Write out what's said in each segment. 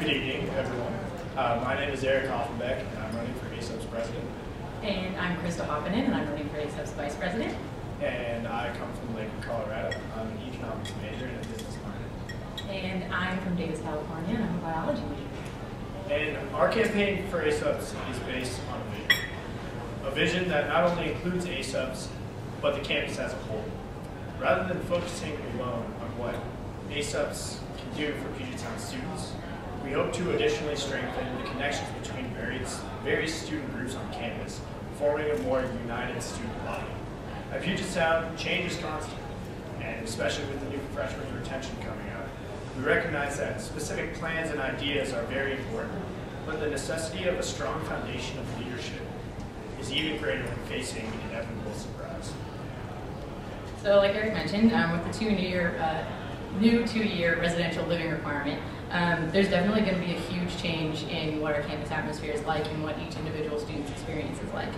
Good evening, everyone. My name is Hopfenbeck, and I'm running for ASUPS president. And I'm Krista Haapanen, and I'm running for ASUPS vice president. And I come from Lakewood, Colorado. I'm an economics major and a business minor. And I'm from Davis, California, and I'm a biology major. And our campaign for ASUPS is based on a vision. A vision that not only includes ASUPS, but the campus as a whole. Rather than focusing alone on what ASUPS can do for Puget Sound students, we hope to additionally strengthen the connections between various student groups on campus, forming a more united student body. At Puget Sound, change is constant, and especially with the new freshman retention coming up, we recognize that specific plans and ideas are very important, but the necessity of a strong foundation of leadership is even greater when facing inevitable surprise. So like Eric mentioned, with the new two-year residential living requirement, there's definitely going to be a huge change in what our campus atmosphere is like and what each individual student's experience is like.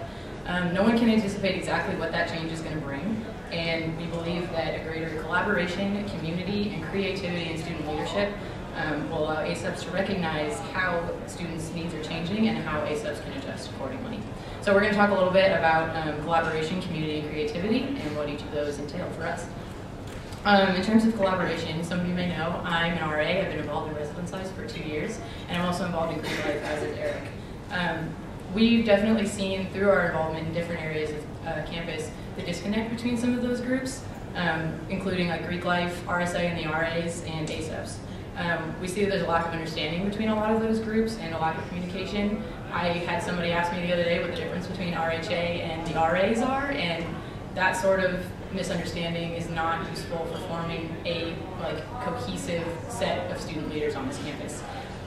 No one can anticipate exactly what that change is going to bring, and we believe that a greater collaboration, community, and creativity in student leadership will allow ASUPS to recognize how students' needs are changing and how ASUPS can adjust accordingly. So we're going to talk a little bit about collaboration, community, and creativity, and what each of those entail for us. In terms of collaboration, some of you may know I'm an RA. I've been involved in residence life for 2 years, and I'm also involved in Greek life, as is Eric. We've definitely seen through our involvement in different areas of campus the disconnect between some of those groups, including like Greek life, RSA and the RAs, and ASUPS. We see that there's a lack of understanding between a lot of those groups and a lack of communication. I had somebody ask me the other day what the difference between RHA and the RAs are, and that sort of misunderstanding is not useful for forming a cohesive set of student leaders on this campus.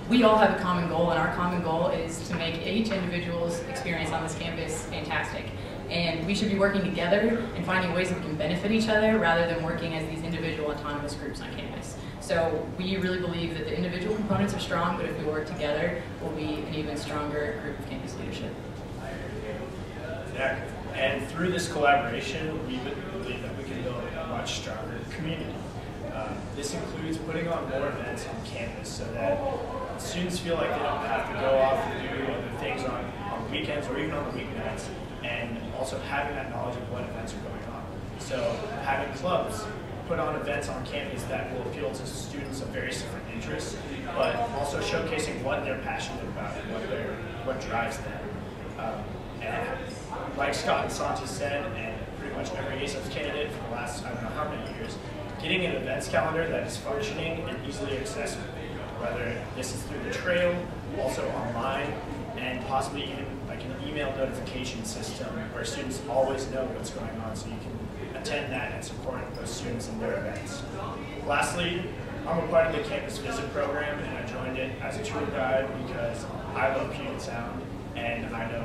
We all have a common goal, and our common goal is to make each individual's experience on this campus fantastic. And we should be working together and finding ways that we can benefit each other rather than working as these individual autonomous groups on campus. So we really believe that the individual components are strong, but if we work together, we'll be an even stronger group of campus leadership. Yeah. And through this collaboration, we believe that we can build a much stronger community. This includes putting on more events on campus so that students feel like they don't have to go off and do other things on weekends or even on the weeknights, and also having that knowledge of what events are going on. So having clubs put on events on campus that will appeal to students of various different interests, but also showcasing what they're passionate about and what drives them. And like Scott and Santi said, and pretty much every ASUPS candidate for the last I don't know how many years, getting an events calendar that is functioning and easily accessible, whether this is through the trail, also online, and possibly even like an email notification system where students always know what's going on so you can attend that and support those students in their events. Lastly, I'm a part of the campus visit program, and I joined it as a tour guide because I love Puget Sound, and I know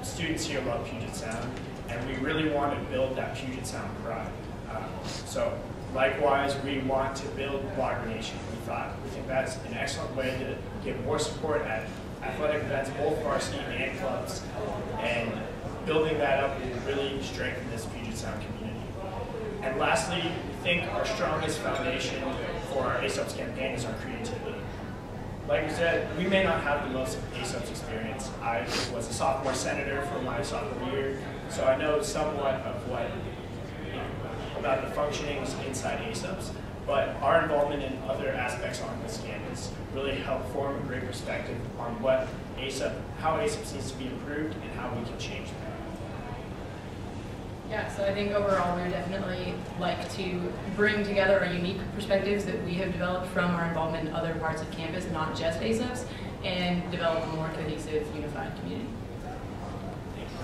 students here love Puget Sound, and we really want to build that Puget Sound pride. So likewise, we want to build Blogger Nation. We think that's an excellent way to get more support at athletic events, both varsity and clubs, and building that up will really strengthen this Puget Sound community. And lastly, we think our strongest foundation for our ASUPS campaign is our creativity. Like we said, we may not have the most ASUPS experience. I was a sophomore senator for my sophomore year, so I know somewhat of about the functionings inside ASUPS, but our involvement in other aspects on this campus really helped form a great perspective on how ASUPS needs to be improved and how we can change that. Yeah, so I think overall we definitely like to bring together our unique perspectives that we have developed from our involvement in other parts of campus, not just ASUPS, and develop a more cohesive, unified community. Thank you.